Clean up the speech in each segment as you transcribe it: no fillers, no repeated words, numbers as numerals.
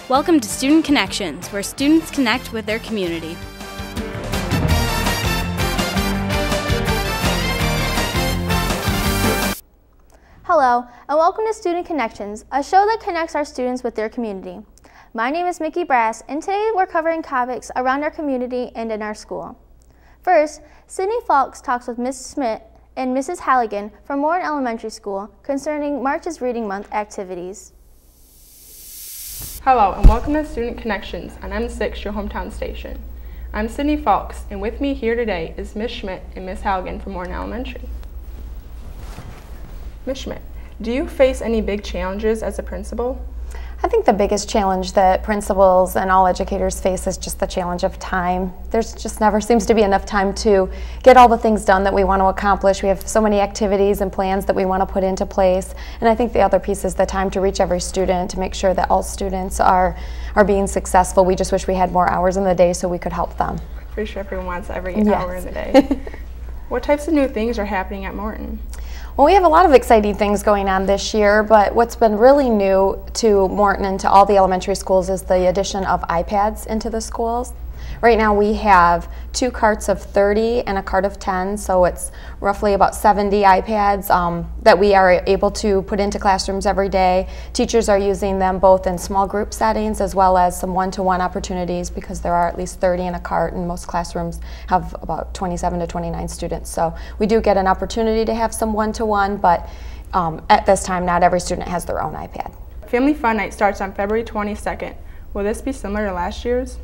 Welcome to Student Connections, where students connect with their community. Hello, and welcome to Student Connections, a show that connects our students with their community. My name is Mickey Brass, and today we're covering topics around our community and in our school. First, Sydney Falks talks with Ms. Schmidt and Mrs. Halligan from Morton Elementary School concerning March's Reading Month activities. Hello, and welcome to Student Connections on M6, your hometown station. I'm Sydney Falks, and with me here today is Ms. Schmidt and Ms. Halligan from Morton Elementary. Ms. Schmidt, do you face any big challenges as a principal? I think the biggest challenge that principals and all educators face is just the challenge of time. There's just never seems to be enough time to get all the things done that we want to accomplish. We have so many activities and plans that we want to put into place. And I think the other piece is the time to reach every student, to make sure that all students are being successful. We just wish we had more hours in the day so we could help them. Pretty sure everyone wants every hour in the day. What types of new things are happening at Morton? Well, we have a lot of exciting things going on this year, but what's been really new to Morton and to all the elementary schools is the addition of iPads into the schools. Right now we have 2 carts of 30 and a cart of 10, so it's roughly about 70 iPads that we are able to put into classrooms every day. Teachers are using them both in small group settings as well as some one-to-one opportunities, because there are at least 30 in a cart, and most classrooms have about 27 to 29 students. So we do get an opportunity to have some one-to-one, but at this time not every student has their own iPad. Family Fun Night starts on February 22nd. Will this be similar to last year's?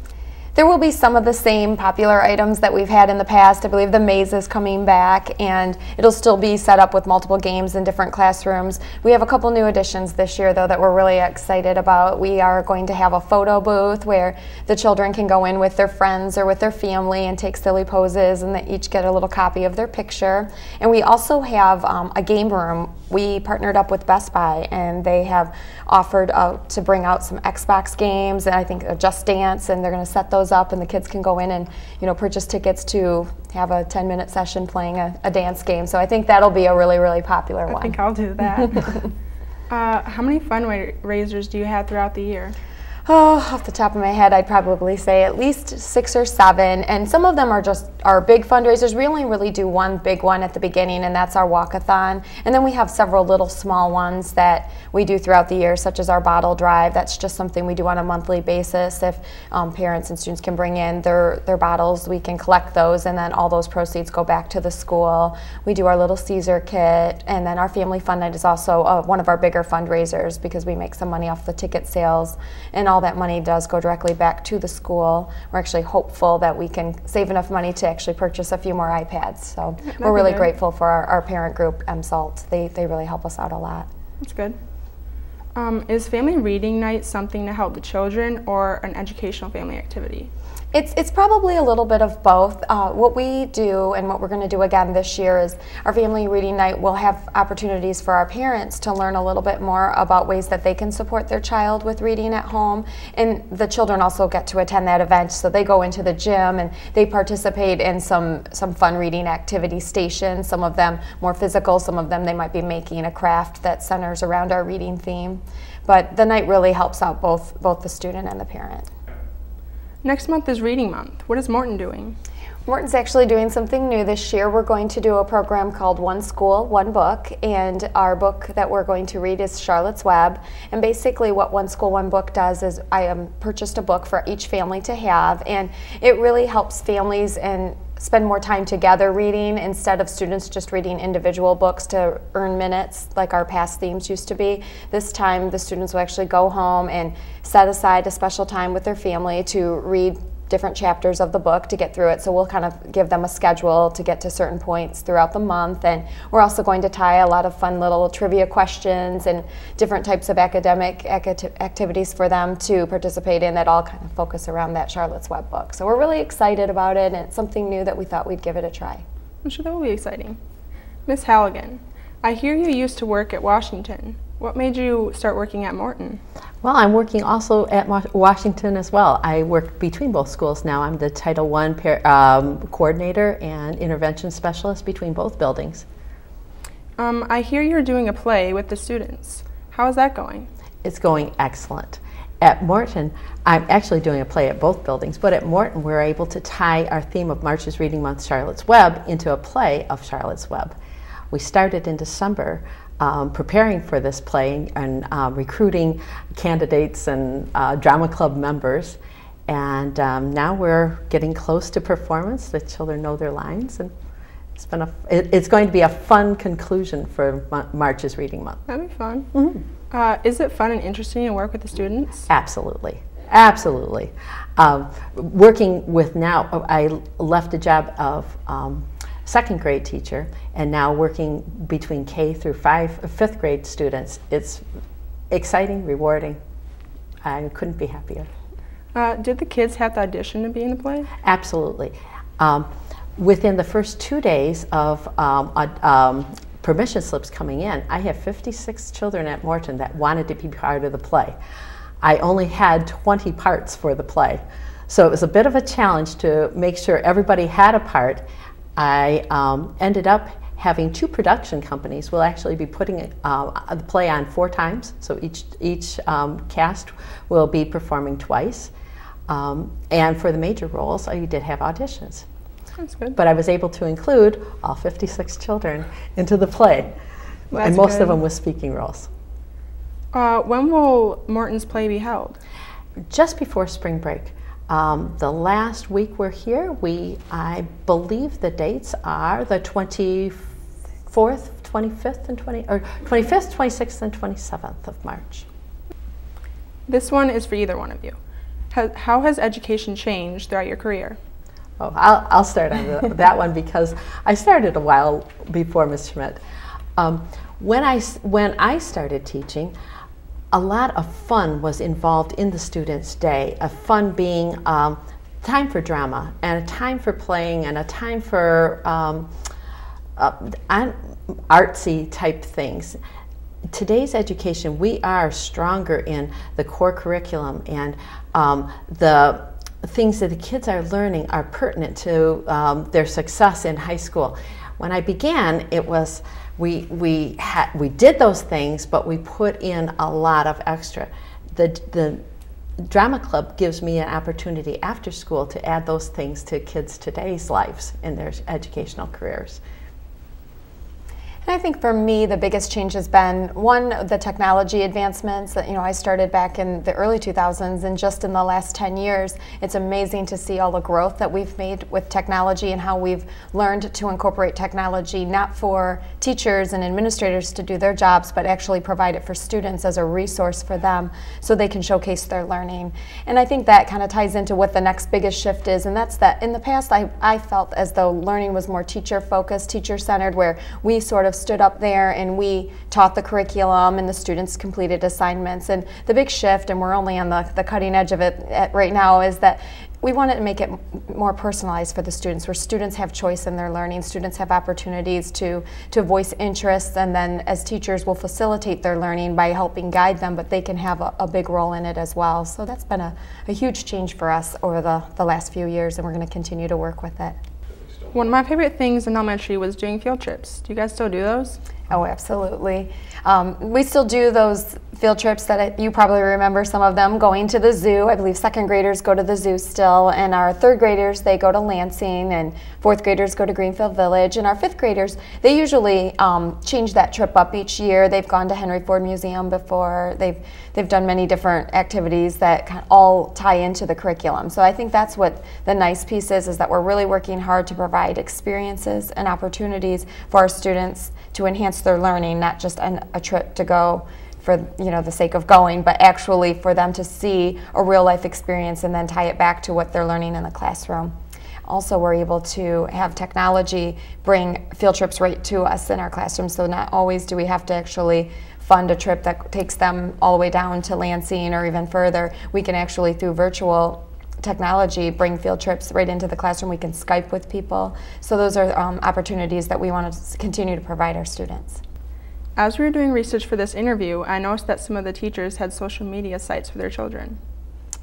There will be some of the same popular items that we've had in the past. I believe the maze is coming back, and it'll still be set up with multiple games in different classrooms. We have a couple new additions this year, though, that we're really excited about. We are going to have a photo booth where the children can go in with their friends or with their family and take silly poses, and they each get a little copy of their picture. And we also have a game room. We partnered up with Best Buy, and they have offered to bring out some Xbox games, and I think Just Dance, and they're going to set those up, and the kids can go in and purchase tickets to have a 10-minute session playing a dance game. So I think that'll be a really, really popular one. I think I'll do that. How many fundraisers do you have throughout the year? Oh, off the top of my head, I'd probably say at least 6 or 7, and some of them are just our big fundraisers. We only really do one big one at the beginning, and that's our walkathon. And then we have several little small ones that we do throughout the year, such as our bottle drive. That's just something we do on a monthly basis. If parents and students can bring in their bottles, we can collect those, and then all those proceeds go back to the school. We do our Little Caesar kit, and then our Family Fun Night is also one of our bigger fundraisers, because we make some money off the ticket sales, and all that money does go directly back to the school. We're actually hopeful that we can save enough money to actually purchase a few more iPads. So we're really grateful for our parent group, MSALT. They really help us out a lot. That's good. Is Family Reading Night something to help the children, or an educational family activity? It's probably a little bit of both. What we do, and what we're going to do again this year, is our Family Reading Night will have opportunities for our parents to learn a little bit more about ways that they can support their child with reading at home. And the children also get to attend that event, so they go into the gym and they participate in some fun reading activity stations, some of them more physical, some of them they might be making a craft that centers around our reading theme. But the night really helps out both the student and the parent. Next month is Reading Month. What is Morton doing? Morton's actually doing something new this year. We're going to do a program called One School, One Book, and our book that we're going to read is Charlotte's Web. And basically what One School, One Book does is I purchased a book for each family to have, and it really helps families and spend more time together reading, instead of students just reading individual books to earn minutes like our past themes used to be. This time the students will actually go home and set aside a special time with their family to read different chapters of the book to get through it. So we'll kind of give them a schedule to get to certain points throughout the month, and we're also going to tie a lot of fun little trivia questions and different types of academic activities for them to participate in that all kind of focus around that Charlotte's Web book. So we're really excited about it, and it's something new that we thought we'd give it a try. I'm sure that will be exciting. Ms. Halligan, I hear you used to work at Washington. What made you start working at Morton? Well, I'm working also at Washington as well. I work between both schools now. I'm the Title I coordinator and intervention specialist between both buildings. I hear you're doing a play with the students. How is that going? It's going excellent. At Morton, I'm actually doing a play at both buildings, but at Morton we're able to tie our theme of March's Reading Month, Charlotte's Web, into a play of Charlotte's Web. We started in December preparing for this play and recruiting candidates and drama club members, and now we're getting close to performance. The children know their lines, and it's going to be a fun conclusion for March's Reading Month. That'd be fun. Mm-hmm. Is it fun and interesting to work with the students? Absolutely. Absolutely. Working with now, I left a job of second grade teacher, and now working between K through fifth grade students. It's exciting, rewarding. I couldn't be happier. Did the kids have to audition to be in the play? Absolutely. Within the first 2 days of permission slips coming in, I have 56 children at Morton that wanted to be part of the play. I only had 20 parts for the play. So it was a bit of a challenge to make sure everybody had a part. I ended up having 2 production companies. We'll actually be putting the play on 4 times, so each cast will be performing twice. And for the major roles, I did have auditions. That's good. But I was able to include all 56 children into the play, and most of them with speaking roles. When will Morton's play be held? Just before spring break. The last week we're here, I believe the dates are the 24th, 25th, and 25th, 26th, and 27th of March. This one is for either one of you. How has education changed throughout your career? Oh, I'll start on that one because I started a while before Ms. Schmidt. When I started teaching, a lot of fun was involved in the students' day, a fun being time for drama and a time for playing and a time for artsy type things. Today's education, we are stronger in the core curriculum, and the things that the kids are learning are pertinent to their success in high school. When I began, it was we did those things, but we put in a lot of extra. The drama club gives me an opportunity after school to add those things to kids' today's lives in their educational careers. And I think for me, the biggest change has been, one, the technology advancements that, I started back in the early 2000s, and just in the last 10 years, it's amazing to see all the growth that we've made with technology and how we've learned to incorporate technology, not for teachers and administrators to do their jobs, but actually provide it for students as a resource for them so they can showcase their learning. And I think that kind of ties into what the next biggest shift is, and that's that in the past, I felt as though learning was more teacher-focused, teacher-centered, where we sort of stood up there and we taught the curriculum and the students completed assignments. And the big shift, and we're only on the cutting edge of it right now, is that we wanted to make it more personalized for the students, where students have choice in their learning, students have opportunities to voice interests, and then as teachers will facilitate their learning by helping guide them, but they can have a big role in it as well. So that's been a huge change for us over the last few years, and we're going to continue to work with it. One of my favorite things in elementary was doing field trips. Do you guys still do those? Oh, absolutely. We still do those field trips that you probably remember some of them, going to the zoo. I believe second graders go to the zoo still, and our third graders, they go to Lansing, and fourth graders go to Greenfield Village, and our fifth graders, they usually change that trip up each year. They've gone to Henry Ford Museum before. They've done many different activities that kind of all tie into the curriculum. So I think that's what the nice piece is that we're really working hard to provide experiences and opportunities for our students to enhance their learning, not just a trip to go for the sake of going, but actually for them to see a real life experience and then tie it back to what they're learning in the classroom. Also, we're able to have technology bring field trips right to us in our classroom, so not always do we have to actually fund a trip that takes them all the way down to Lansing or even further. We can actually, through virtual technology, bring field trips right into the classroom. We can Skype with people. So those are opportunities that we want to continue to provide our students. As we were doing research for this interview, I noticed that some of the teachers had social media sites for their children.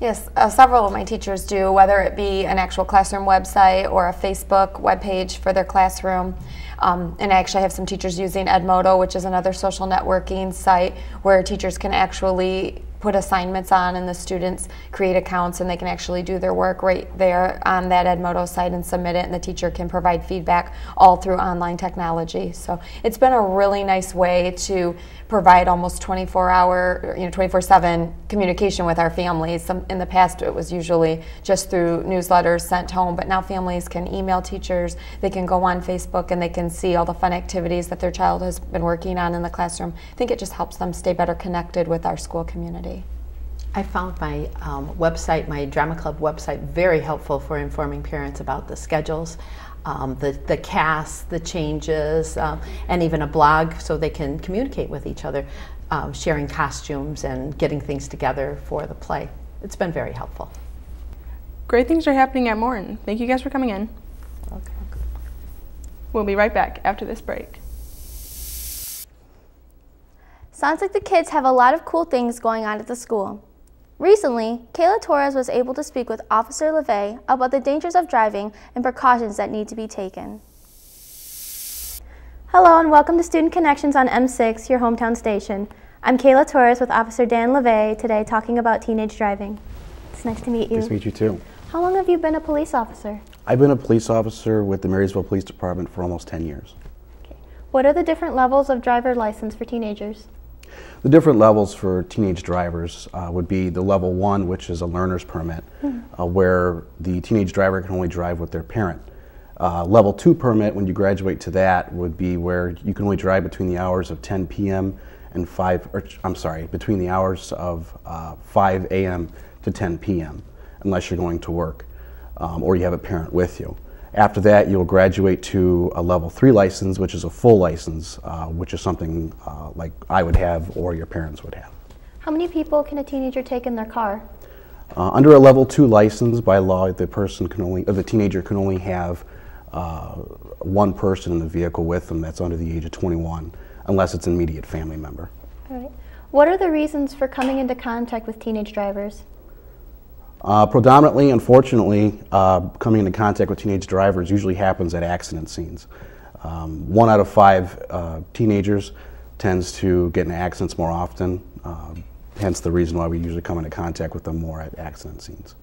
Yes, several of my teachers do, whether it be an actual classroom website or a Facebook webpage for their classroom. And I actually have some teachers using Edmodo, which is another social networking site where teachers can actually put assignments on, and the students create accounts and they can actually do their work right there on that Edmodo site and submit it, and the teacher can provide feedback all through online technology. So it's been a really nice way to provide almost 24-hour, 24/7 communication with our families. In the past it was usually just through newsletters sent home, but now families can email teachers, they can go on Facebook, and they can see all the fun activities that their child has been working on in the classroom. I think it just helps them stay better connected with our school community. I found my website, my drama club website, very helpful for informing parents about the schedules, the casts, the changes, and even a blog so they can communicate with each other, sharing costumes and getting things together for the play. It's been very helpful. Great things are happening at Morton. Thank you guys for coming in. Okay. We'll be right back after this break. Sounds like the kids have a lot of cool things going on at the school. Recently, Kayla Torres was able to speak with Officer LeVay about the dangers of driving and precautions that need to be taken. Hello and welcome to Student Connections on M6, your hometown station. I'm Kayla Torres with Officer Dan LeVay today talking about teenage driving. It's nice to meet you. Nice to meet you too. How long have you been a police officer? I've been a police officer with the Marysville Police Department for almost 10 years. Okay. What are the different levels of driver license for teenagers? The different levels for teenage drivers would be the level 1, which is a learner's permit, where the teenage driver can only drive with their parent. Level 2 permit, when you graduate to that, would be where you can only drive between the hours of 10 p.m. and between the hours of 5 a.m. to 10 p.m. unless you're going to work or you have a parent with you. After that, you'll graduate to a level 3 license, which is a full license, which is something like I would have or your parents would have. How many people can a teenager take in their car? Under a level 2 license, by law, the teenager can only have one person in the vehicle with them that's under the age of 21, unless it's an immediate family member. All right. What are the reasons for coming into contact with teenage drivers? Predominantly, unfortunately, coming into contact with teenage drivers usually happens at accident scenes. 1 out of 5 teenagers tends to get in accidents more often, hence the reason why we usually come into contact with them more at accident scenes.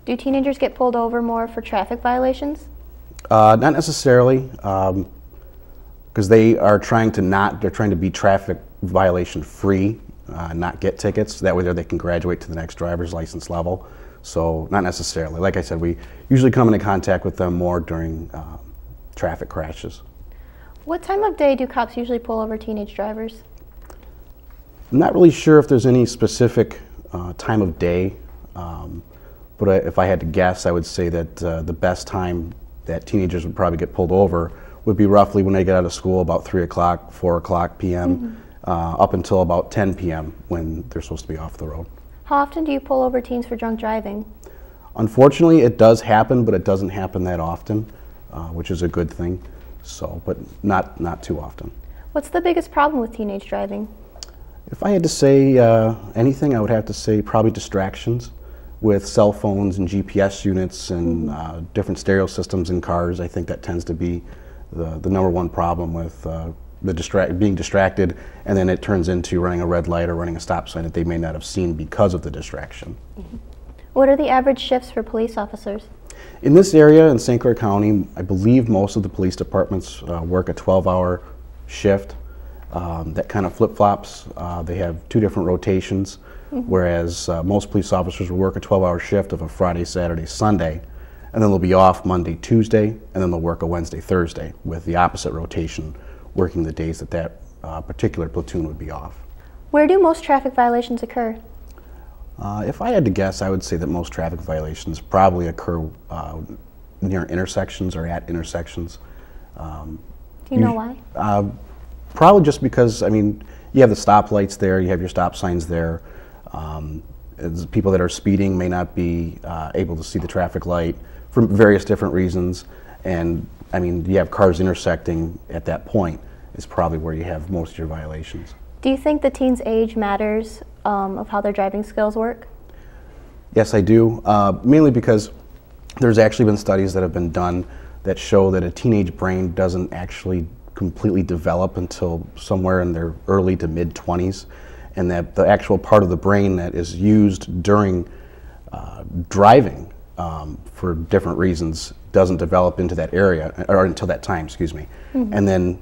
Do teenagers get pulled over more for traffic violations? Not necessarily, because they are trying to be traffic violation free, not get tickets. That way they can graduate to the next driver's license level. So not necessarily. Like I said, we usually come into contact with them more during traffic crashes. What time of day do cops usually pull over teenage drivers? I'm not really sure if there's any specific time of day, but if I had to guess, I would say that the best time that teenagers would probably get pulled over would be roughly when they get out of school, about 3 o'clock, 4 o'clock p.m., up until about 10 p.m. when they're supposed to be off the road. How often do you pull over teens for drunk driving? Unfortunately, it does happen, but it doesn't happen that often, which is a good thing. So, but not too often. What's the biggest problem with teenage driving? If I had to say anything, I would have to say probably distractions with cell phones and GPS units and different stereo systems in cars. I think that tends to be the number one problem with being distracted, and then it turns into running a red light or running a stop sign that they may not have seen because of the distraction. What are the average shifts for police officers? In this area in St. Clair County, I believe most of the police departments work a 12-hour shift that kind of flip-flops. They have 2 different rotations, whereas most police officers will work a 12-hour shift of a Friday, Saturday, Sunday, and then they'll be off Monday, Tuesday, and then they'll work a Wednesday, Thursday, with the opposite rotation working the days that particular platoon would be off. Where do most traffic violations occur? If I had to guess, I would say that most traffic violations probably occur near intersections or at intersections. Do you know why? Probably just because, I mean, you have the stoplights there, you have your stop signs there. People that are speeding may not be able to see the traffic light for various different reasons. And I mean, you have cars intersecting at that point is probably where you have most of your violations. Do you think the teen's age matters of how their driving skills work? Yes, I do. Mainly because there's actually been studies that have been done that show that a teenage brain doesn't actually completely develop until somewhere in their early to mid-20s. and that the actual part of the brain that is used during driving for different reasons doesn't develop into that area, or until that time, excuse me. And then,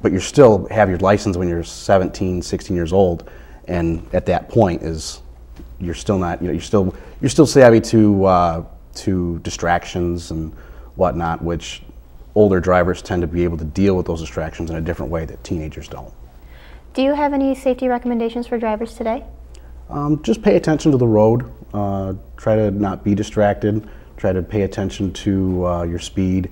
but you still have your license when you're 17, 16 years old, and at that point you're still not, you're still savvy to distractions and whatnot, which older drivers tend to be able to deal with those distractions in a different way that teenagers don't. Do you have any safety recommendations for drivers today? Just pay attention to the road. Try to not be distracted. Try to pay attention to your speed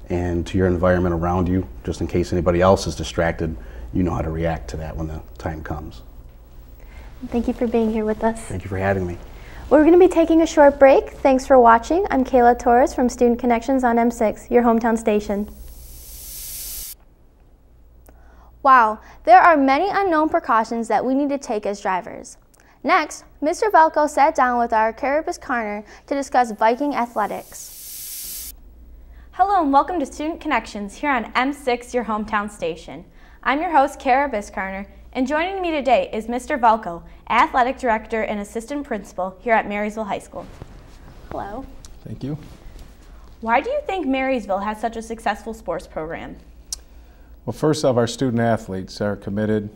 and to your environment around you, just in case anybody else is distracted. You know how to react to that when the time comes. Thank you for being here with us. Thank you for having me. We're going to be taking a short break. Thanks for watching. I'm Kayla Torres from Student Connections on M6, your hometown station. Wow, there are many unknown precautions that we need to take as drivers. Next, Mr. Velko sat down with our Carapace Carner to discuss Viking athletics. Hello and welcome to Student Connections here on M6, your hometown station. I'm your host, Carapace Carner, and joining me today is Mr. Velko, Athletic Director and Assistant Principal here at Marysville High School. Hello. Thank you. Why do you think Marysville has such a successful sports program? Well, first off, our student athletes are committed.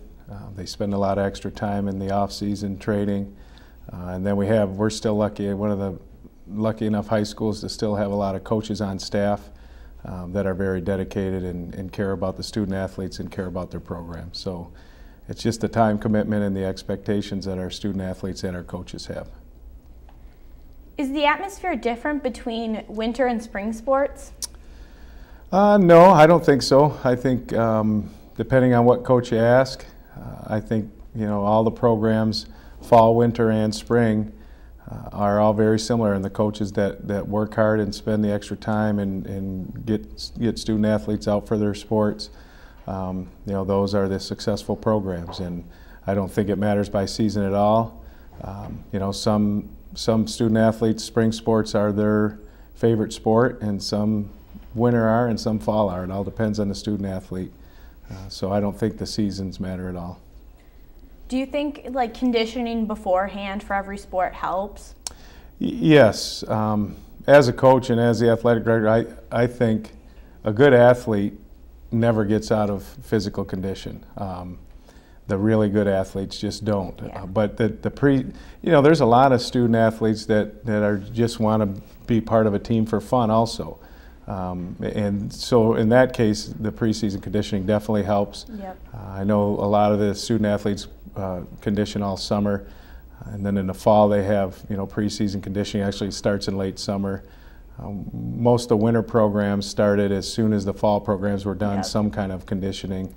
They spend a lot of extra time in the off-season training. And then we're still lucky, one of the lucky enough high schools to still have a lot of coaches on staff that are very dedicated and care about the student athletes and care about their program. So it's just the time commitment and the expectations that our student athletes and our coaches have. Is the atmosphere different between winter and spring sports? No, I don't think so. I think depending on what coach you ask, I think all the programs, fall, winter, and spring, are all very similar. And the coaches that work hard and spend the extra time and get student athletes out for their sports, those are the successful programs. And I don't think it matters by season at all. Some student athletes, spring sports are their favorite sport, and some winter are and some fall are. It all depends on the student athlete. So I don't think the seasons matter at all. Do you think conditioning beforehand for every sport helps? Yes. As a coach and as the athletic director, I think a good athlete never gets out of physical condition. The really good athletes just don't. Yeah. But there's a lot of student athletes that just want to be part of a team for fun also. And so in that case, the preseason conditioning definitely helps. Yep. I know a lot of the student athletes condition all summer, and then in the fall they have preseason conditioning actually starts in late summer. Most of the winter programs started as soon as the fall programs were done. Yep. Some kind of conditioning.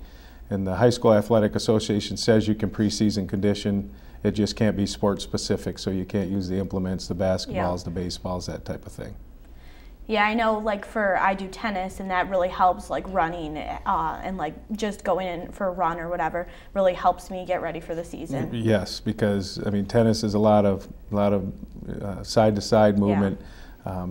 And the High School Athletic Association says you can preseason condition. It just can't be sport specific, so you can't use the implements, the basketballs, Yep. the baseballs, that type of thing. Yeah, I know I do tennis, and that really helps running and just going in for a run or whatever really helps me get ready for the season. Yes, because tennis is a lot of side to side movement,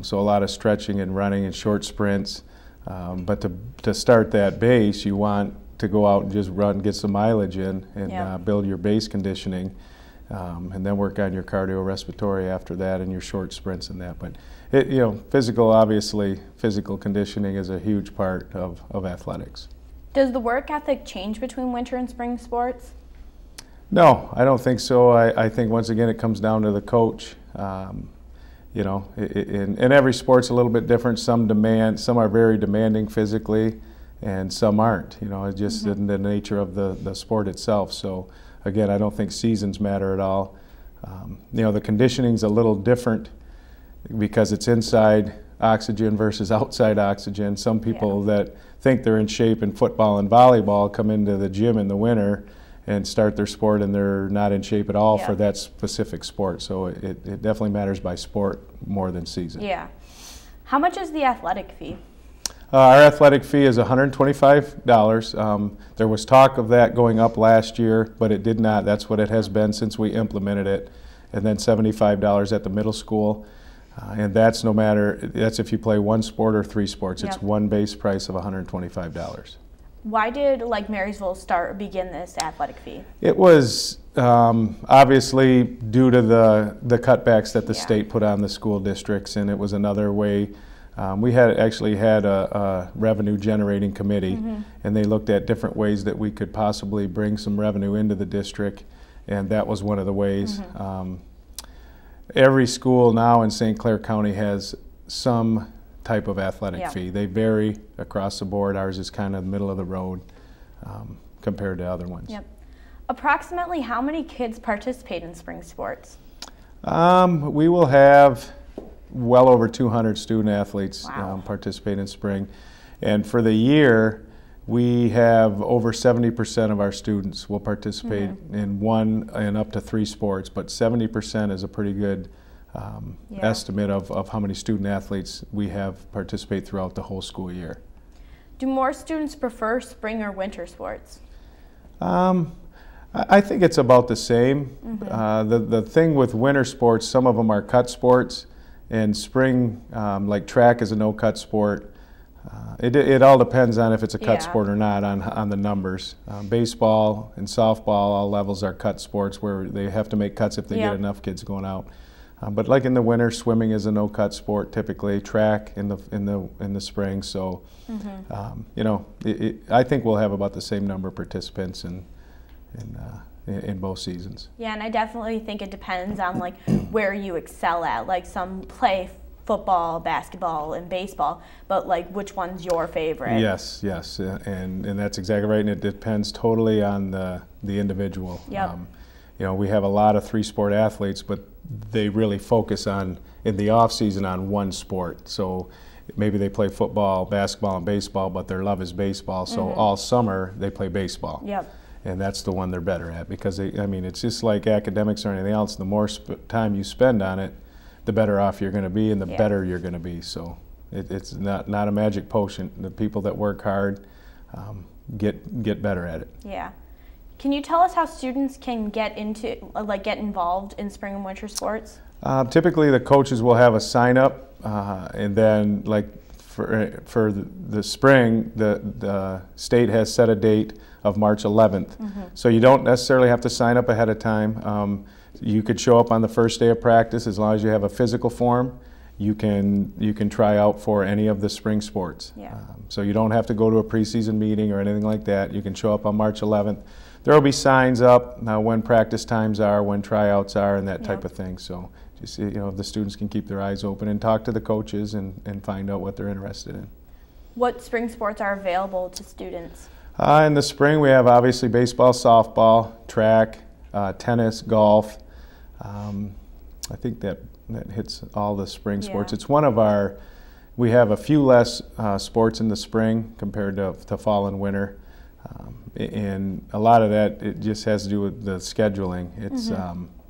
so a lot of stretching and running and short sprints. But to start that base, you want to go out and just run, get some mileage in, and build your base conditioning, and then work on your cardiorespiratory after that and your short sprints and that. But physical conditioning is a huge part of athletics. Does the work ethic change between winter and spring sports? No, I don't think so. I think once again it comes down to the coach. And every sport's a little bit different. Some are very demanding physically, and some aren't. It's just in the nature of the sport itself. So again, I don't think seasons matter at all. The conditioning's a little different because it's inside oxygen versus outside oxygen. Some people that think they're in shape in football and volleyball come into the gym in the winter and start their sport, and they're not in shape at all for that specific sport. So it definitely matters by sport more than season. Yeah. How much is the athletic fee? Our athletic fee is $125. There was talk of that going up last year, but it did not. That's what it has been since we implemented it. And then $75 at the middle school. And that's that's if you play one sport or three sports. It's one base price of $125. Why did Marysville begin this athletic fee? It was obviously due to the cutbacks that the Yeah. state put on the school districts, and it was another way. We actually had a revenue generating committee, and they looked at different ways that we could possibly bring some revenue into the district, and that was one of the ways. Every school now in St. Clair County has some type of athletic Yeah. fee. They vary across the board. Ours is kind of the middle of the road compared to other ones. Yep. Approximately how many kids participate in spring sports? We will have well over 200 student athletes Wow. participate in spring. And for the year, we have over 70% of our students will participate in one and up to 3 sports, but 70% is a pretty good Yeah. estimate of how many student athletes we have participate throughout the whole school year. Do more students prefer spring or winter sports? I think it's about the same. The thing with winter sports, some of them are cut sports, and spring, like track is a no-cut sport. It all depends on if it's a cut Yeah. sport or not on the numbers. Baseball and softball, all levels are cut sports where they have to make cuts if they Yep. get enough kids going out. But like in the winter, swimming is a no-cut sport typically. Track in the spring. So, you know, I think we'll have about the same number of participants in both seasons. Yeah, and I definitely think it depends on like where you excel at. Like some play football, basketball, and baseball, but like which one's your favorite? Yes, and that's exactly right. And it depends totally on the individual. Yep. You know, we have a lot of 3-sport athletes, but they really focus on in the off season on one sport. So maybe they play football, basketball, and baseball, but their love is baseball. So all summer they play baseball. Yep. And that's the one they're better at because it's just like academics or anything else. The more time you spend on it, the better off you're going to be, and the better you're going to be. So it's not a magic potion. The people that work hard get better at it. Yeah. Can you tell us how students can get involved in spring and winter sports? Typically, the coaches will have a sign up, and then like for the spring, the state has set a date of March 11th. So you don't necessarily have to sign up ahead of time. You could show up on the first day of practice as long as you have a physical form. You can try out for any of the spring sports. Yeah. So you don't have to go to a preseason meeting or anything like that. You can show up on March 11th. There will be signs up when practice times are, when tryouts are, and that type of thing. So just the students can keep their eyes open and talk to the coaches and find out what they're interested in. What spring sports are available to students? In the spring, we have obviously baseball, softball, track, tennis, golf. I think that hits all the spring sports. It's one of our. We have a few less sports in the spring compared to fall and winter. And a lot of that, it just has to do with the scheduling. It's,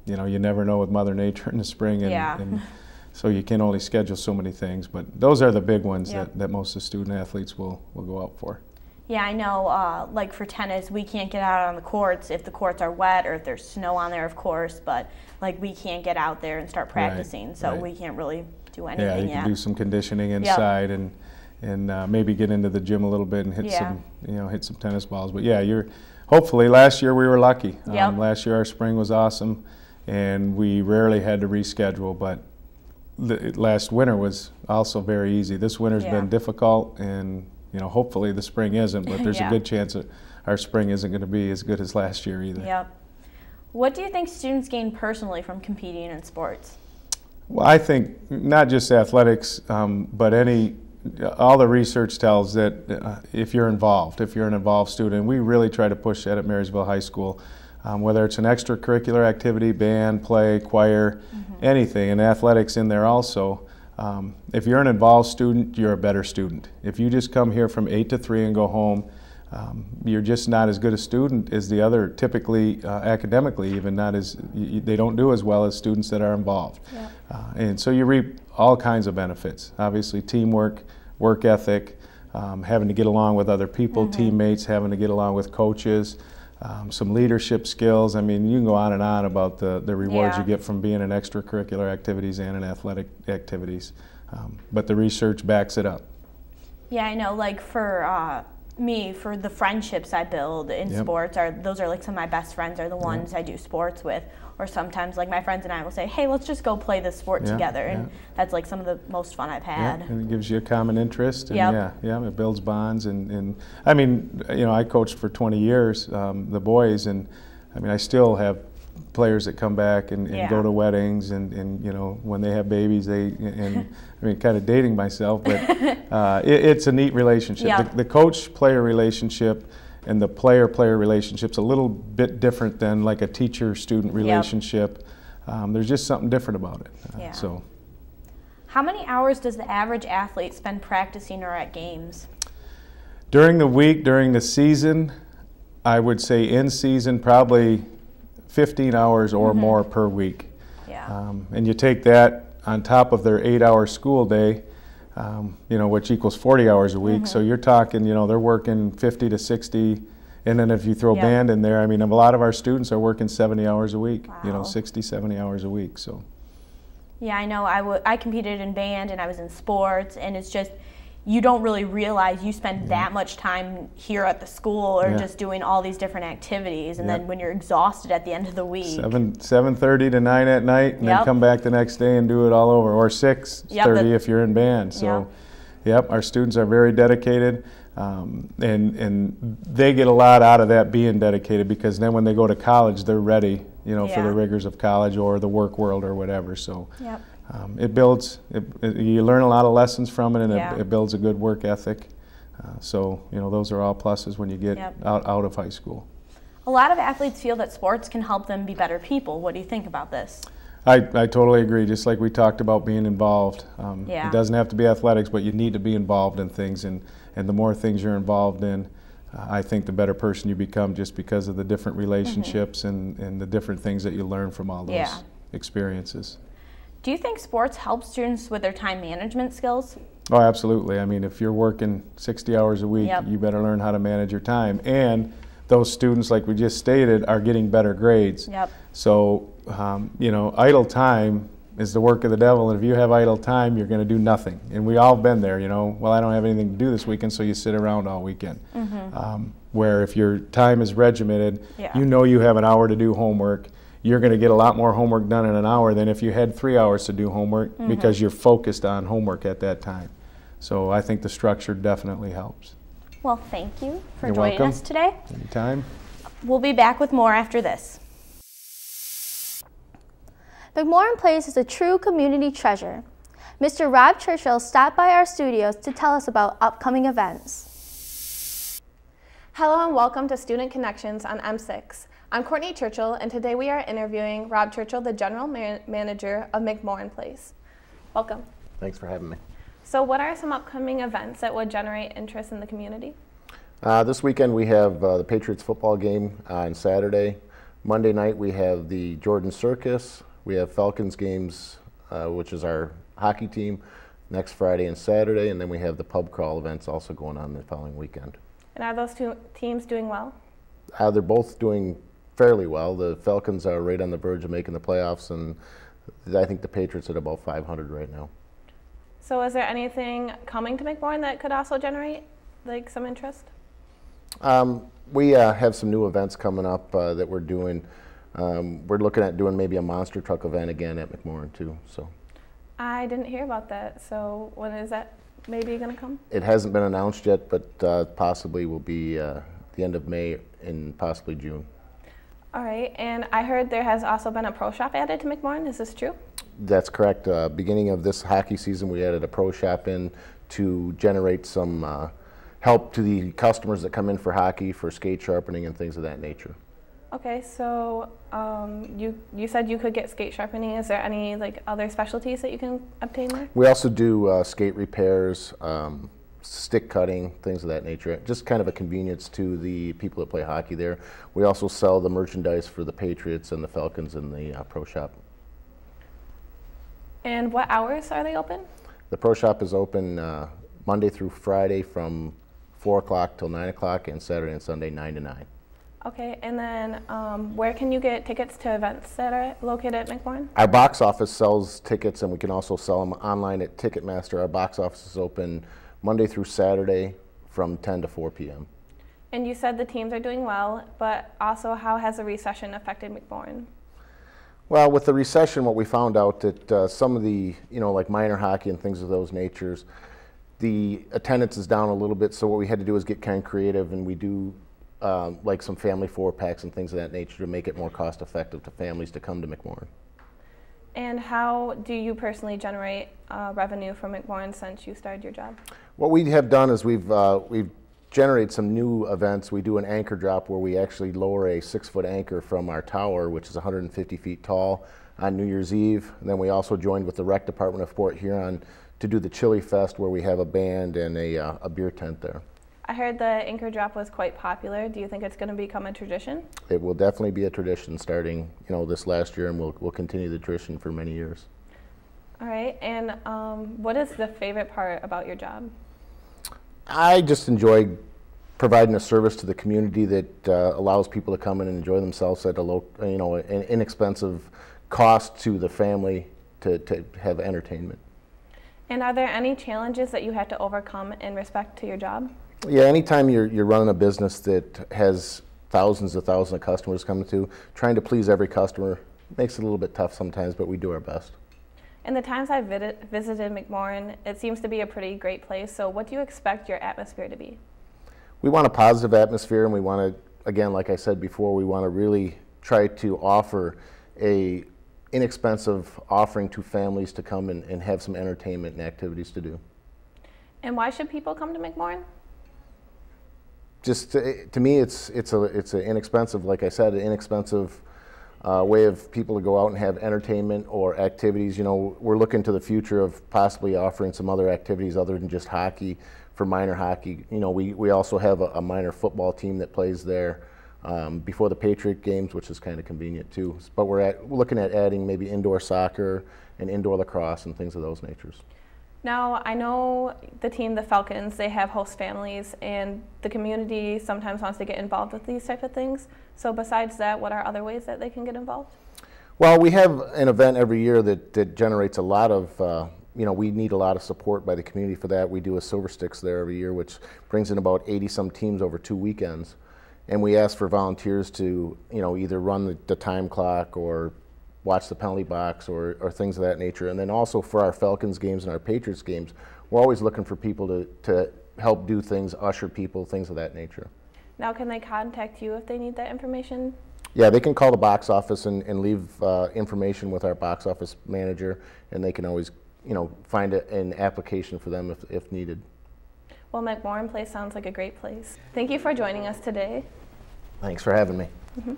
you never know with Mother Nature in the spring, and so you can only schedule so many things. But those are the big ones that most of the student athletes will go out for. Yeah, I know, like for tennis, we can't get out on the courts if the courts are wet or if there's snow on there, of course, but like we can't get out there and start practicing, so we can't really do anything yet. Yeah, you can do some conditioning inside and maybe get into the gym a little bit and hit some tennis balls. But yeah, hopefully last year we were lucky. Last year our spring was awesome, and we rarely had to reschedule. But last winter was also very easy. This winter's been difficult, and hopefully the spring isn't. But there's a good chance that our spring isn't going to be as good as last year either. Yep. What do you think students gain personally from competing in sports? Well, I think not just athletics, but all the research tells that if you're an involved student, we really try to push that at Marysville High School, whether it's an extracurricular activity, band, play, choir, anything, and athletics in there also. If you're an involved student, you're a better student. If you just come here from 8 to 3 and go home, you're just not as good a student as the other, typically academically even they don't do as well as students that are involved. Yeah. And so you reap all kinds of benefits. Obviously teamwork, work ethic, having to get along with other people, teammates, having to get along with coaches, some leadership skills. I mean, you can go on and on about the rewards you get from being in extracurricular activities and in athletic activities. But the research backs it up. Yeah, I know, like for me for the friendships I build in Yep. sports. Those are like some of my best friends are the ones I do sports with. Or sometimes like my friends and I will say, hey, let's just go play this sport Yeah, together. And yeah. that's like some of the most fun I've had. Yeah, and it gives you a common interest, and Yep. it builds bonds. And I mean, I coached for 20 years, the boys, and I mean, I still have players that come back and Yeah. go to weddings, and when they have babies, I mean, kind of dating myself, but it's a neat relationship. Yep. The coach-player relationship and the player-player relationship's a little bit different than like a teacher-student relationship. There's just something different about it. Yeah. So. How many hours does the average athlete spend practicing or at games? During the week, during the season, I would say in season probably 15 hours or more per week. Yeah. And you take that on top of their 8-hour school day, which equals 40 hours a week. So you're talking, they're working 50 to 60. And then if you throw Yep. band in there, I mean, a lot of our students are working 70 hours a week, Wow. 60, 70 hours a week. So. Yeah, I know. I competed in band and I was in sports, and it's just you don't really realize you spend that much time here at the school or Yeah. just doing all these different activities, and Yep. then when you're exhausted at the end of the week. 7:30 to 9 at night, and Yep. then come back the next day and do it all over, or 6:30 Yep, if you're in band. So, yep, our students are very dedicated, and they get a lot out of that being dedicated, because then when they go to college, they're ready, for Yeah. the rigors of college or the work world or whatever. So, Yep. it builds. You learn a lot of lessons from it, and Yeah. it builds a good work ethic. So, those are all pluses when you get Yep. out of high school. A lot of athletes feel that sports can help them be better people. What do you think about this? I totally agree. Just like we talked about being involved. Yeah. It doesn't have to be athletics, but you need to be involved in things. And the more things you're involved in, I think the better person you become, just because of the different relationships and the different things that you learn from all those Yeah. experiences. Do you think sports help students with their time management skills? Oh, absolutely. I mean, if you're working 60 hours a week, Yep. you better learn how to manage your time. And those students, like we just stated, are getting better grades. Yep. So, idle time is the work of the devil, and if you have idle time, you're going to do nothing. And we all been there, well, I don't have anything to do this weekend, so you sit around all weekend. Where if your time is regimented, Yeah. you have an hour to do homework, you're going to get a lot more homework done in an hour than if you had 3 hours to do homework, because you're focused on homework at that time. So I think the structure definitely helps. Well, thank you for You're joining welcome. us today. Anytime. We'll be back with more after this. McMorran Place is a true community treasure. Mr. Rob Churchill stopped by our studios to tell us about upcoming events. Hello and welcome to Student Connections on M6. I'm Courtney Churchill, and today we are interviewing Rob Churchill, the General Manager of McMorran Place. Welcome. Thanks for having me. So what are some upcoming events that would generate interest in the community? This weekend we have the Patriots football game on Saturday. Monday night we have the Jordan Circus. We have Falcons games, which is our hockey team, next Friday and Saturday, and then we have the pub crawl events also going on the following weekend. And are those two teams doing well? They're both doing fairly well. The Falcons are right on the verge of making the playoffs, and I think the Patriots are at about 500 right now. So is there anything coming to McMorran that could also generate some interest? We have some new events coming up that we're doing. We're looking at doing maybe a monster truck event again at McMorran too. So I didn't hear about that. So when is that maybe going to come? it hasn't been announced yet, but possibly will be the end of May and possibly June. All right, and I heard there has also been a pro shop added to McMorran. Is this true? That's correct. Beginning of this hockey season, we added a pro shop in to generate some help to the customers that come in for hockey, for skate sharpening and things of that nature. Okay, so you said you could get skate sharpening. Is there any other specialties that you can obtain there? We also do skate repairs, stick cutting, things of that nature. Just kind of a convenience to the people that play hockey there. We also sell the merchandise for the Patriots and the Falcons in the pro shop. And what hours are they open? The pro shop is open Monday through Friday from 4 o'clock till 9 o'clock, and Saturday and Sunday 9 to 9. Okay, and then where can you get tickets to events that are located at McMorran? Our box office sells tickets, and we can also sell them online at Ticketmaster. Our box office is open Monday through Saturday from 10 to 4 p.m. And you said the teams are doing well, but also how has the recession affected McMorran? Well, with the recession, what we found out that some of the, like minor hockey and things of those natures, the attendance is down a little bit, so what we had to do is get kind of creative, and we do like some family 4-packs and things of that nature to make it more cost effective to families to come to McMorran. And how do you personally generate revenue from McMorran since you started your job? What we have done is we've generated some new events. We do an anchor drop where we actually lower a 6-foot anchor from our tower, which is 150 feet tall, on New Year's Eve. And then we also joined with the Rec Department of Port Huron to do the Chili Fest, where we have a band and a beer tent there. I heard the anchor drop was quite popular. Do you think it's going to become a tradition? It will definitely be a tradition starting, this last year, and we'll continue the tradition for many years. All right, and what is the favorite part about your job? I just enjoy providing a service to the community that allows people to come in and enjoy themselves at a low, an inexpensive cost to the family to have entertainment. And are there any challenges that you had to overcome in respect to your job? Yeah, anytime you're running a business that has thousands of customers coming to, trying to please every customer makes it a little bit tough sometimes, but we do our best. In the times I've visited McMorran, it seems to be a pretty great place. So what do you expect your atmosphere to be? We want a positive atmosphere, and we want to, again, like I said before, we want to really try to offer a inexpensive offering to families to come and have some entertainment and activities to do. And why should people come to McMorran? Just to me, it's an inexpensive, like I said, an inexpensive way of people to go out and have entertainment or activities. We're looking to the future of possibly offering some other activities other than just hockey for minor hockey. We also have a minor football team that plays there before the Patriot games, which is kind of convenient too. But we're looking at adding maybe indoor soccer and indoor lacrosse and things of those natures. Now, I know the team, the Falcons, they have host families, and the community sometimes wants to get involved with these types of things. So besides that, what are other ways that they can get involved? Well, we have an event every year that generates a lot of, we need a lot of support by the community for that. We do a Silver Sticks there every year, which brings in about 80-some teams over 2 weekends. And we ask for volunteers to, either run the time clock or watch the penalty box or things of that nature. And then also for our Falcons games and our Patriots games, we're always looking for people to help do things, usher people, things of that nature. Now, can they contact you if they need that information? Yeah, they can call the box office and leave information with our box office manager, and they can always, find an application for them if needed. Well, McMorran Place sounds like a great place. Thank you for joining us today. Thanks for having me. Mm-hmm.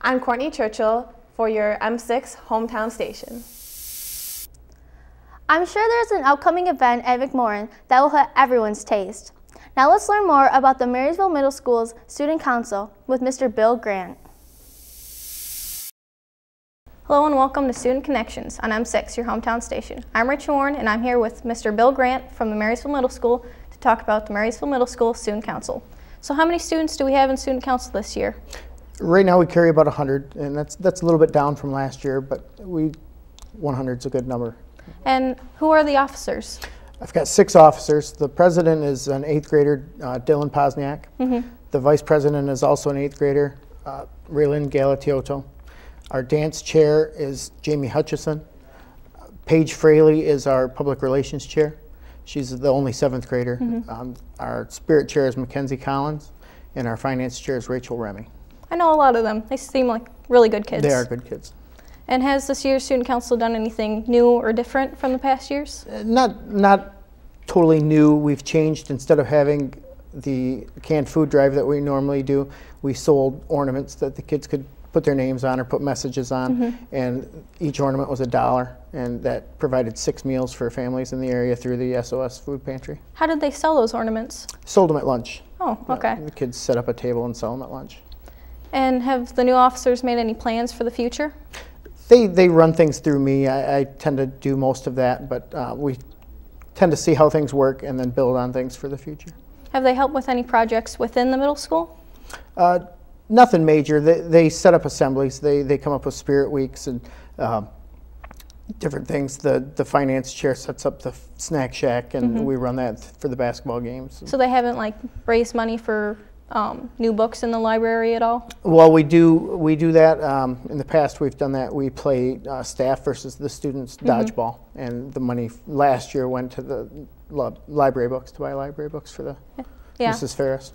I'm Courtney Churchill for your M6 hometown station. I'm sure there's an upcoming event at McMorran that will hit everyone's taste. Now let's learn more about the Marysville Middle School's Student Council with Mr. Bill Grant. Hello and welcome to Student Connections on M6, your hometown station. I'm Rachel Warren and I'm here with Mr. Bill Grant from the Marysville Middle School to talk about the Marysville Middle School Student Council. So how many students do we have in Student Council this year? Right now we carry about 100, and that's a little bit down from last year, but 100 is a good number. And who are the officers? I've got 6 officers. The president is an 8th grader, Dylan Posniak. Mm-hmm. The vice president is also an 8th grader, Raylyn Galatioto. Our dance chair is Jamie Hutchison. Paige Fraley is our public relations chair. She's the only 7th grader. Mm-hmm. Our spirit chair is Mackenzie Collins, and our finance chair is Rachel Remy. I know a lot of them. They seem like really good kids. They are good kids. And has this year's Student Council done anything new or different from the past years? Not totally new. We've changed. Instead of having the canned food drive that we normally do, we sold ornaments that the kids could put their names on or put messages on, mm-hmm. and each ornament was $1, and that provided 6 meals for families in the area through the SOS food pantry. How did they sell those ornaments? Sold them at lunch. Oh, okay. The kids set up a table and sell them at lunch. And have the new officers made any plans for the future? They run things through me. I tend to do most of that, but we tend to see how things work and then build on things for the future. Have they helped with any projects within the middle school? Nothing major. They set up assemblies. They come up with spirit weeks and different things. The finance chair sets up the snack shack, and we run that for the basketball games. So they haven't like raised money for new books in the library at all? Well, we do that. In the past, we've done that. We play staff versus the students dodgeball, and the money last year went to the library books, to buy library books for the Mrs. Ferris.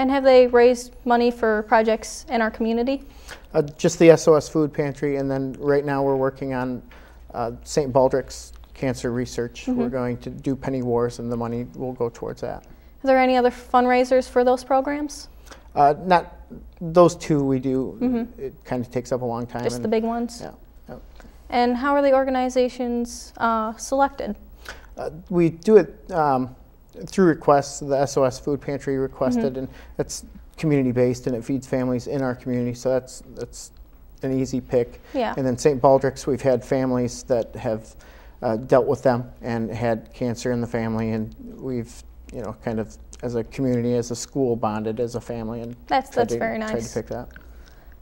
And have they raised money for projects in our community? Just the SOS Food Pantry, and then right now we're working on St. Baldrick's cancer research. We're going to do Penny Wars, and the money will go towards that. Are there any other fundraisers for those programs? Not those two we do. It kind of takes up a long time. Just the big ones? Yeah. And how are the organizations selected? We do it through requests. The SOS Food Pantry requested, and that's community-based, and it feeds families in our community, so that's an easy pick. Yeah. And then St. Baldrick's, we've had families that have dealt with them and had cancer in the family, and we've, you know, kind of as a community, as a school, bonded as a family, and that's very nice. Tried to pick that.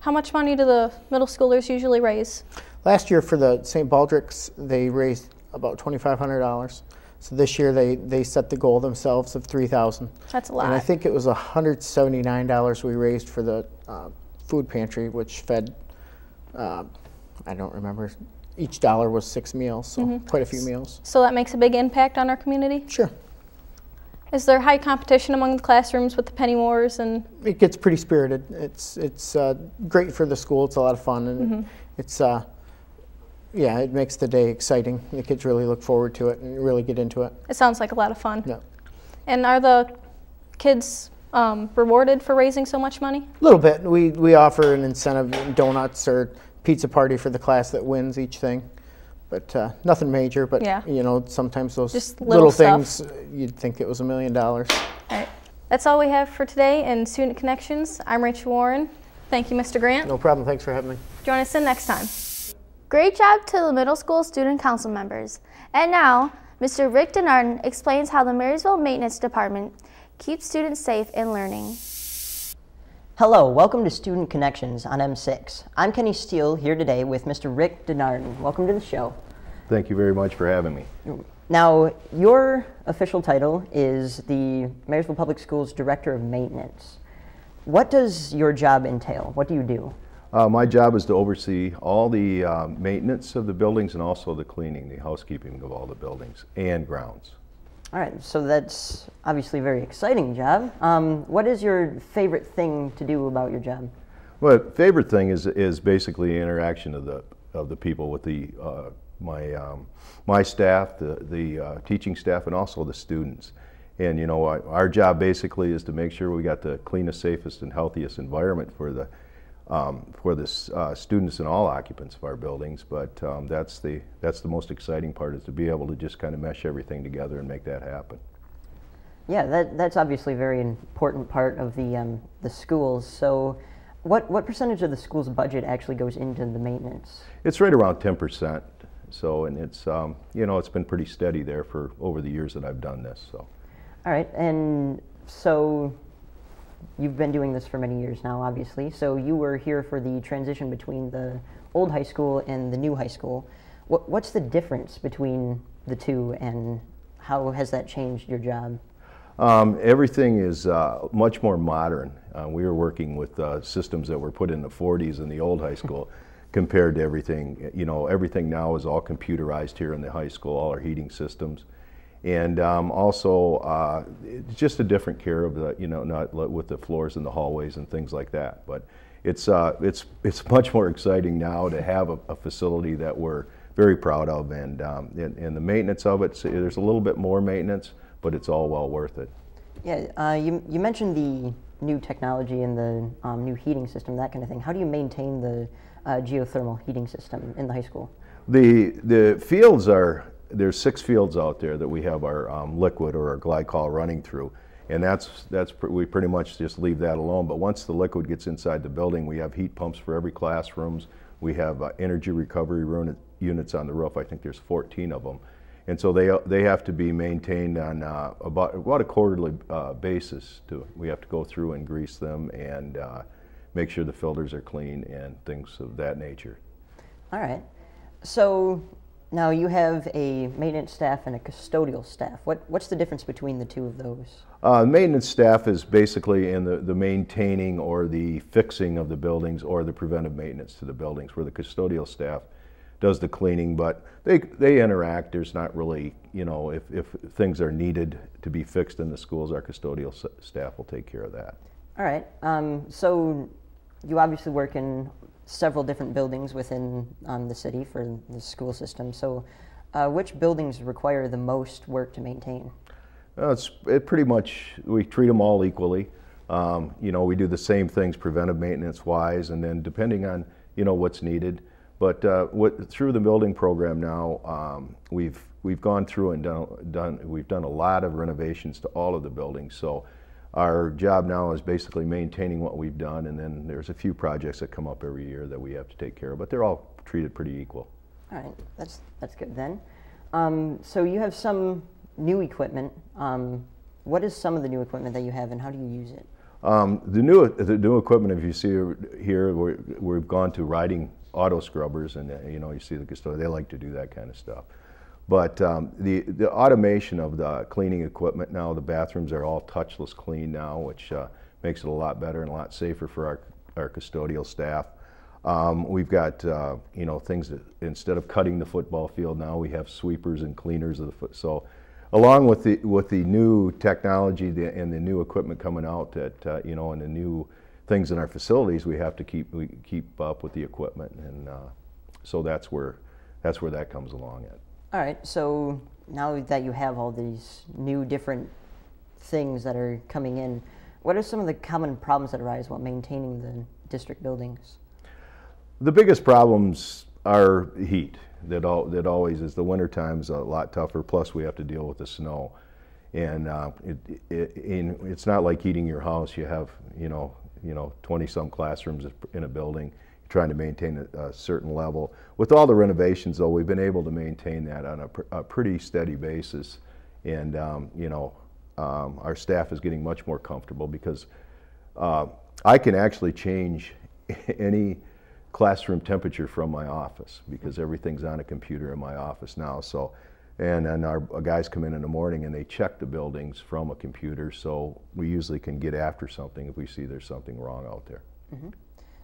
How much money do the middle schoolers usually raise? Last year for the St. Baldrick's, they raised about $2,500. So this year they set the goal themselves of $3,000. That's a lot. And I think it was $179 we raised for the food pantry, which fed, I don't remember, each dollar was 6 meals, so quite a few meals. So that makes a big impact on our community? Sure. Is there high competition among the classrooms with the Penny Wars? And it gets pretty spirited. It's great for the school. It's a lot of fun, and it's yeah, it makes the day exciting. The kids really look forward to it and really get into it. It sounds like a lot of fun. Yeah. And are the kids rewarded for raising so much money? A little bit. We offer an incentive, donuts or pizza party for the class that wins each thing. But nothing major, but you know, sometimes those just little stuff. things, you'd think it was $1 million. All right. That's all we have for today in Student Connections. I'm Rachel Warren. Thank you, Mr. Grant. No problem. Thanks for having me. Join us in next time. Great job to the middle school student council members. And now, Mr. Rick Denarden explains how the Marysville Maintenance Department keeps students safe in learning. Hello, welcome to Student Connections on M6. I'm Kenny Steele here today with Mr. Rick Denarden. Welcome to the show. Thank you very much for having me. Now, your official title is the Marysville Public Schools Director of Maintenance. What does your job entail? What do you do? My job is to oversee all the maintenance of the buildings and also the cleaning, the housekeeping of all the buildings and grounds. All right, so that's obviously a very exciting job. What is your favorite thing to do about your job? Well, favorite thing is basically the interaction of the people with the my staff, the teaching staff, and also the students. And you know, our job basically is to make sure we got the cleanest, safest, and healthiest environment for the students and all occupants of our buildings, but that's the most exciting part, is to be able to just kind of mesh everything together and make that happen. Yeah, that's obviously a very important part of the schools. So what percentage of the school's budget actually goes into the maintenance? It's right around 10%. So, and it's you know, it's been pretty steady there for over the years that I've done this. So. All right, and so you've been doing this for many years now, obviously. So you were here for the transition between the old high school and the new high school. What's the difference between the two, and how has that changed your job? Everything is much more modern. We were working with systems that were put in the 40s in the old high school compared to everything. You know, everything now is all computerized here in the high school, all our heating systems. And also, it's just a different care of the, you know, not with the floors and the hallways and things like that. But it's much more exciting now to have a facility that we're very proud of, and the maintenance of it. So there's a little bit more maintenance, but it's all well worth it. Yeah, you mentioned the new technology and the new heating system, that kind of thing. How do you maintain the geothermal heating system in the high school? The fields are. There's 6 fields out there that we have our liquid or our glycol running through, and we pretty much just leave that alone. But once the liquid gets inside the building, we have heat pumps for every classrooms. We have energy recovery units on the roof. I think there's 14 of them, and so they have to be maintained on about a quarterly basis. We have to go through and grease them and make sure the filters are clean and things of that nature. All right, so Now you have a maintenance staff and a custodial staff. What's the difference between the two of those? Maintenance staff is basically in the maintaining or the fixing of the buildings or the preventive maintenance to the buildings, where the custodial staff does the cleaning, but they interact. There's not really, you know, if things are needed to be fixed in the schools, our custodial staff will take care of that. All right. So you obviously work in several different buildings within the city for the school system. So which buildings require the most work to maintain? It pretty much, we treat them all equally. You know, we do the same things preventive maintenance wise, and then depending on, you know, what's needed. But through the building program now, we've gone through and we've done a lot of renovations to all of the buildings. So our job now is basically maintaining what we've done, and then there's a few projects that come up every year that we have to take care of, but they're all treated pretty equal. All right, that's good then. So you have some new equipment. What is some of the new equipment that you have, and how do you use it? The new equipment, if you see here, we've gone to riding auto scrubbers, and you know, you see the custodian, they like to do that kind of stuff. But the automation of the cleaning equipment now, the bathrooms are all touchless clean now, which makes it a lot better and a lot safer for our custodial staff. We've got you know, things that instead of cutting the football field now, we have sweepers and cleaners of the foot. So along with the new technology and the new equipment coming out, that you know, and the new things in our facilities, we have to keep up with the equipment, and so that's where that comes along at. All right, so now that you have all these new different things that are coming in, what are some of the common problems that arise while maintaining the district buildings? The biggest problems are heat. That always is. The winter time's a lot tougher, plus we have to deal with the snow. And it's not like heating your house. You have, you know, 20-some classrooms in a building, trying to maintain a certain level. With all the renovations, though, we've been able to maintain that on a pretty steady basis. And, you know, our staff is getting much more comfortable, because I can actually change any classroom temperature from my office, because everything's on a computer in my office now. So, and then our guys come in the morning and they check the buildings from a computer, so we usually can get after something if we see there's something wrong out there. Mm-hmm.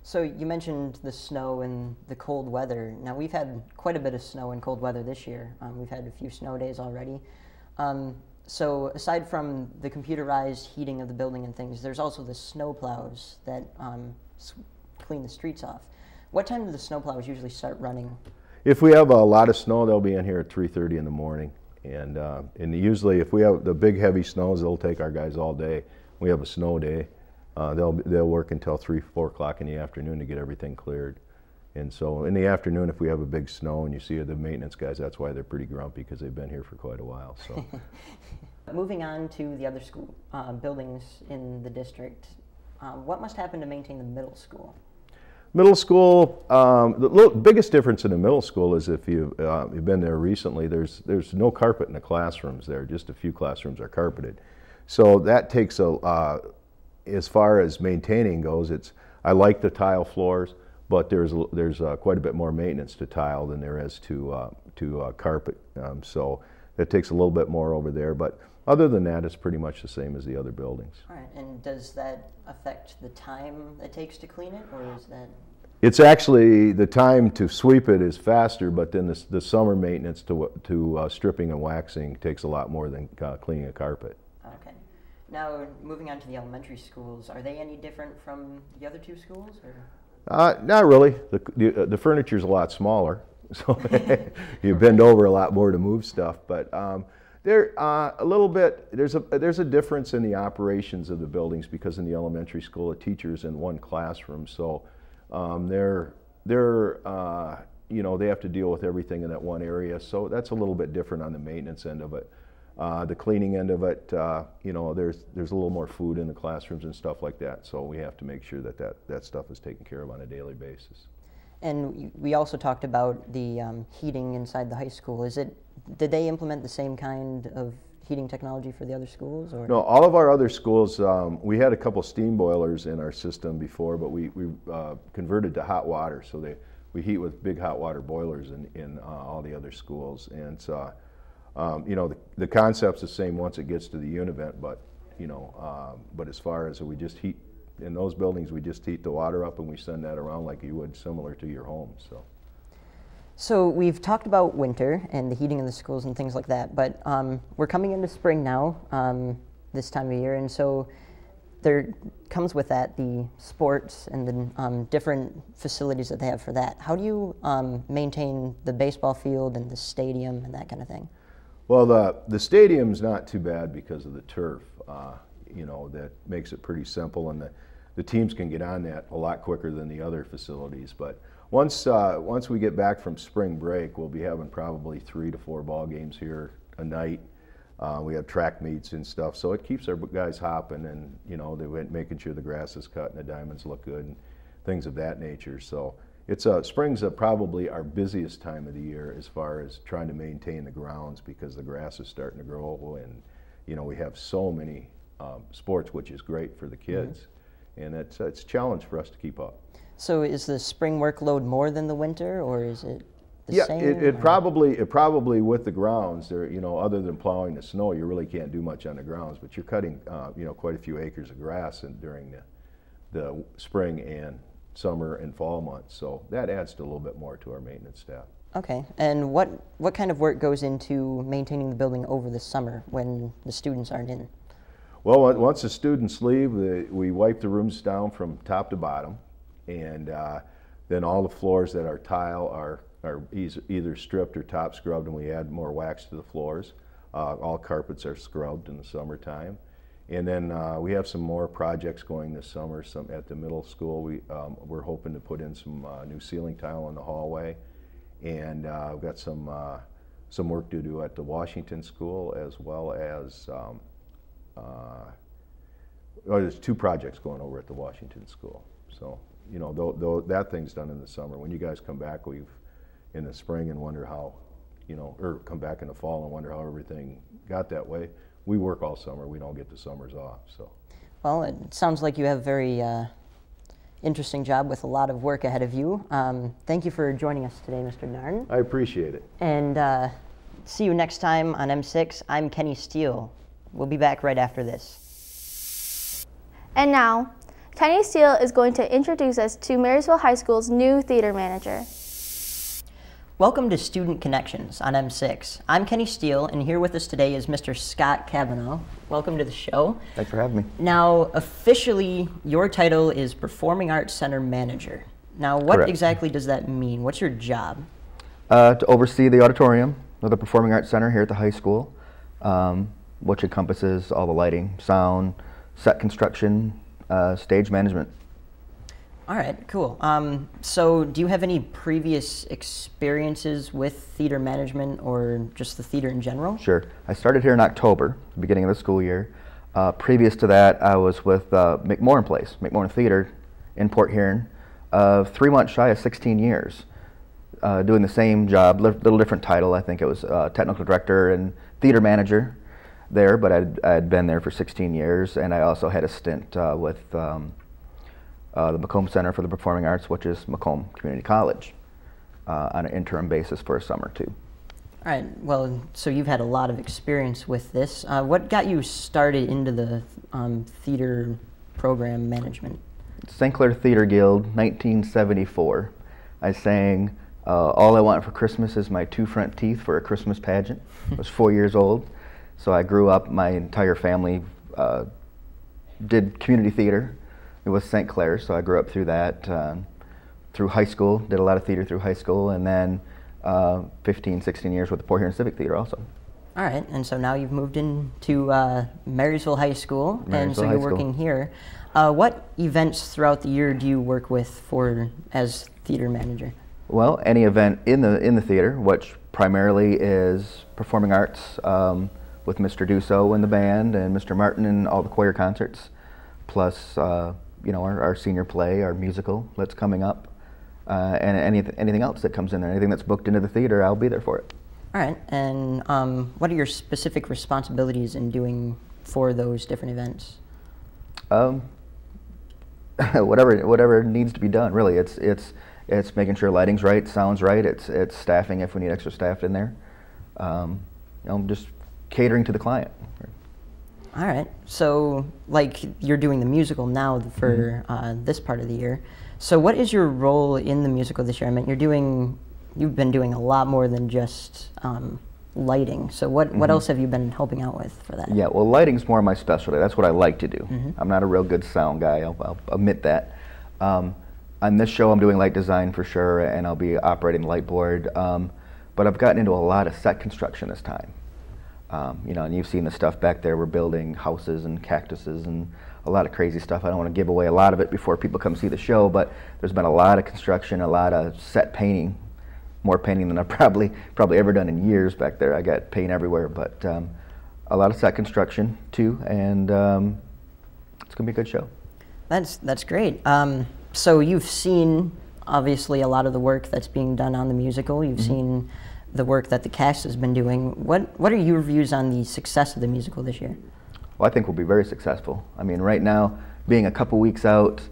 So you mentioned the snow and the cold weather. Now we've had quite a bit of snow and cold weather this year. We've had a few snow days already. So aside from the computerized heating of the building and things, there's also the snow plows that clean the streets off. What time do the snow plows usually start running? If we have a lot of snow, they'll be in here at 3:30 in the morning. And usually if we have the big heavy snows, they'll take our guys all day. We have a snow day. They'll work until 3, 4 o'clock in the afternoon to get everything cleared. And so in the afternoon, if we have a big snow and you see the maintenance guys, that's why they're pretty grumpy, because they've been here for quite a while. So, moving on to the other school buildings in the district, what must happen to maintain the middle school? Middle school, the biggest difference in the middle school is if you've been there recently, there's no carpet in the classrooms there. Just a few classrooms are carpeted. So that takes as far as maintaining goes, I like the tile floors, but there's quite a bit more maintenance to tile than there is to carpet. So it takes a little bit more over there, but other than that, it's pretty much the same as the other buildings. All right, and does that affect the time it takes to clean it, or is that? It's actually, the time to sweep it is faster, but then the summer maintenance to stripping and waxing takes a lot more than cleaning a carpet. Okay. Now, moving on to the elementary schools, are they any different from the other two schools, or? Not really. The furniture's a lot smaller, so you bend over a lot more to move stuff. But there a little bit. There's a difference in the operations of the buildings, because in the elementary school, a teacher's in one classroom, so they're you know, they have to deal with everything in that one area. So that's a little bit different on the maintenance end of it. The cleaning end of it, you know, there's a little more food in the classrooms and stuff like that. So we have to make sure that stuff is taken care of on a daily basis. And we also talked about the heating inside the high school. Did they implement the same kind of heating technology for the other schools? Or? No, all of our other schools, we had a couple steam boilers in our system before, but we converted to hot water. So we heat with big hot water boilers in all the other schools. And so, you know, the concept's the same once it gets to the univent, but you know, but as far as we just heat in those buildings, we just heat the water up and we send that around like you would similar to your home. So we've talked about winter and the heating of the schools and things like that, but we're coming into spring now, this time of year, and so there comes with that the sports and the different facilities that they have for that. How do you maintain the baseball field and the stadium and that kind of thing? Well, the stadium's not too bad because of the turf. You know, that makes it pretty simple, and the teams can get on that a lot quicker than the other facilities. But once we get back from spring break, we'll be having probably 3 to 4 ball games here a night. We have track meets and stuff, so it keeps our guys hopping, and you know, they're making sure the grass is cut and the diamonds look good and things of that nature. So it's spring's probably our busiest time of the year as far as trying to maintain the grounds, because the grass is starting to grow, and you know, we have so many sports, which is great for the kids, and it's a challenge for us to keep up. So is the spring workload more than the winter, or is it the yeah, same? It probably with the grounds there, you know, other than plowing the snow, you really can't do much on the grounds, but you're cutting you know, quite a few acres of grass during the spring and summer and fall months, so that adds to a little bit more to our maintenance staff. Okay, and what kind of work goes into maintaining the building over the summer when the students aren't in? Well, once the students leave, we wipe the rooms down from top to bottom, and then all the floors that are tile are either stripped or top scrubbed, and we add more wax to the floors. All carpets are scrubbed in the summertime. And then we have some more projects going this summer. Some at the middle school, we're hoping to put in some new ceiling tile in the hallway, and we've got some work to do at the Washington School, as well as there's 2 projects going over at the Washington School. So you know, though that thing's done in the summer. When you guys come back, in the spring and wonder how, you know, or come back in the fall and wonder how everything got that way. We work all summer. We don't get the summers off. So. Well, it sounds like you have a very interesting job with a lot of work ahead of you. Thank you for joining us today, Mr. Narn. I appreciate it. And see you next time on M6. I'm Kenny Steele. We'll be back right after this. And now, Kenny Steele is going to introduce us to Marysville High School's new theater manager. Welcome to Student Connections on M6. I'm Kenny Steele, and here with us today is Mr. Scott Cavanaugh. Welcome to the show. Thanks for having me. Now, officially, your title is Performing Arts Center Manager. Now, what Correct. exactly does that mean? What's your job? To oversee the auditorium of the Performing Arts Center here at the high school, which encompasses all the lighting, sound, set construction, stage management. All right, cool. So do you have any previous experiences with theater management or just the theater in general? Sure. I started here in October, the beginning of the school year. Previous to that, I was with McMorran Place, McMorran Theater in Port Huron, 3 months shy of 16 years, doing the same job, little different title. I think it was technical director and theater manager there, but I'd been there for 16 years, and I also had a stint with the Macomb Center for the Performing Arts, which is Macomb Community College, on an interim basis for a summer too. All right, well, so you've had a lot of experience with this. What got you started into the theater program management? St. Clair Theater Guild, 1974. I sang All I Want for Christmas is My 2 Front Teeth for a Christmas pageant. I was 4 years old, so I grew up, my entire family did community theater. It was St. Clair, so I grew up through that, through high school, did a lot of theater through high school, and then 15, 16 years with the Port Huron Civic Theater also. All right, and so now you've moved into Marysville High School, and so you're working here. What events throughout the year do you work with as theater manager? Well, any event in the theater, which primarily is performing arts, with Mr. Dusso and the band, and Mr. Martin and all the choir concerts, plus you know, our senior play, our musical that's coming up, and anything else that comes in there, anything that's booked into the theater, I'll be there for it. All right, and what are your specific responsibilities in doing for those different events? Whatever needs to be done, really. It's It's making sure lighting's right, sound's right. It's staffing if we need extra staff in there. Just catering to the client. All right. So, like, you're doing the musical now for this part of the year. So, what is your role in the musical this year? I mean, you've been doing a lot more than just lighting. So, what else have you been helping out with for that? Yeah. Well, lighting's more my specialty. That's what I like to do. I'm not a real good sound guy. I'll admit that. On this show, I'm doing light design for sure, and I'll be operating the light board. But I've gotten into a lot of set construction this time. And you've seen the stuff back there. We're building houses and cactuses and a lot of crazy stuff. I don't want to give away a lot of it before people come see the show, but there's been a lot of construction, a lot of set painting, more painting than I've probably ever done in years back there. I got paint everywhere, but a lot of set construction too, and it's going to be a good show. That's great. So you've seen, obviously, a lot of the work that's being done on the musical. You've seen the work that the cast has been doing. What are your views on the success of the musical this year? Well, I think we'll be very successful. I mean, right now, being a couple weeks out,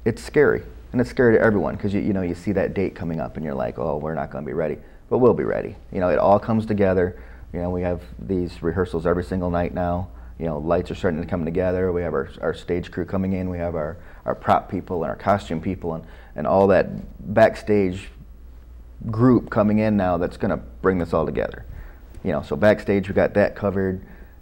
it's scary. And it's scary to everyone because you see that date coming up and you're like, oh, we're not going to be ready. But we'll be ready. It all comes together. We have these rehearsals every single night now. Lights are starting to come together. We have our stage crew coming in. We have our prop people and our costume people and all that backstage group coming in now that's going to bring this all together. So backstage we got that covered.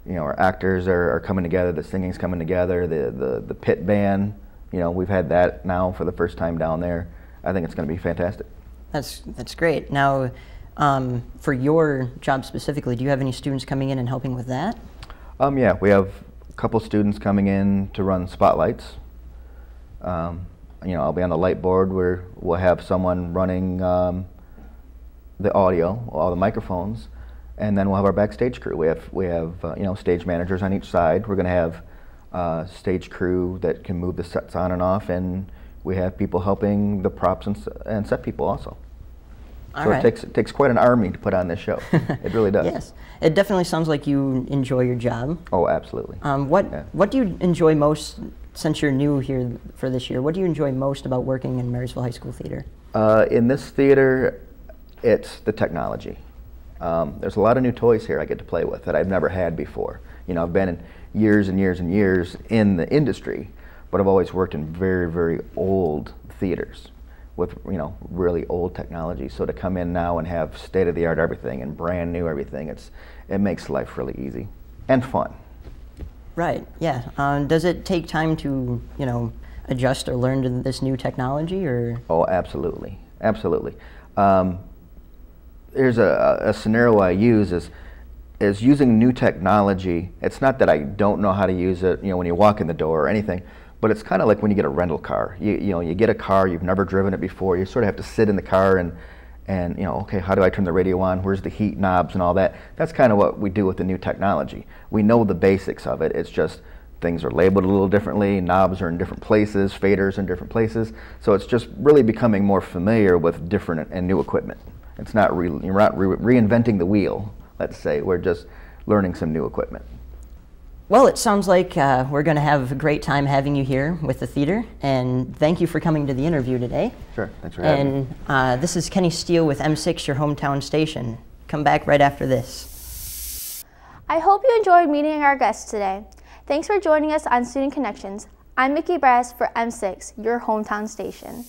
Our actors are coming together. The singing's coming together. The pit band. We've had that now for the first time down there. I think it's going to be fantastic. That's great. Now, for your job specifically, do you have any students coming in and helping with that? Yeah, we have a couple students coming in to run spotlights. I'll be on the light board where we'll have someone running the audio, all the microphones, and then we'll have our backstage crew. We have stage managers on each side. We're going to have stage crew that can move the sets on and off, and we have people helping the props and set people also. So it takes quite an army to put on this show. It really does. Yes, it definitely sounds like you enjoy your job. Oh, absolutely. What do you enjoy most, since you're new here for this year? What do you enjoy most about working in Marysville High School Theater? In this theater, it's the technology. There's a lot of new toys here I get to play with that I've never had before. I've been in years and years and years in the industry, but I've always worked in very, very old theaters with really old technology. So to come in now and have state-of-the-art everything and brand new everything, it makes life really easy and fun. Right. Yeah. Does it take time to adjust or learn to this new technology, or? Oh, absolutely, absolutely. There's a scenario I use is using new technology. It's not that I don't know how to use it, when you walk in the door or anything, but it's kind of like when you get a rental car. You get a car, you've never driven it before, you sort of have to sit in the car and okay, how do I turn the radio on? Where's the heat knobs and all that? That's kind of what we do with the new technology. We know the basics of it. It's just things are labeled a little differently, knobs are in different places, faders in different places. So it's just really becoming more familiar with different and new equipment. It's not you're not reinventing the wheel, let's say. We're just learning some new equipment. Well, it sounds like we're going to have a great time having you here with the theater, and thank you for coming to the interview today. Sure, thanks for having me. And this is Kenny Steele with M6, your hometown station. Come back right after this. I hope you enjoyed meeting our guests today. Thanks for joining us on Student Connections. I'm Mickey Brass for M6, your hometown station.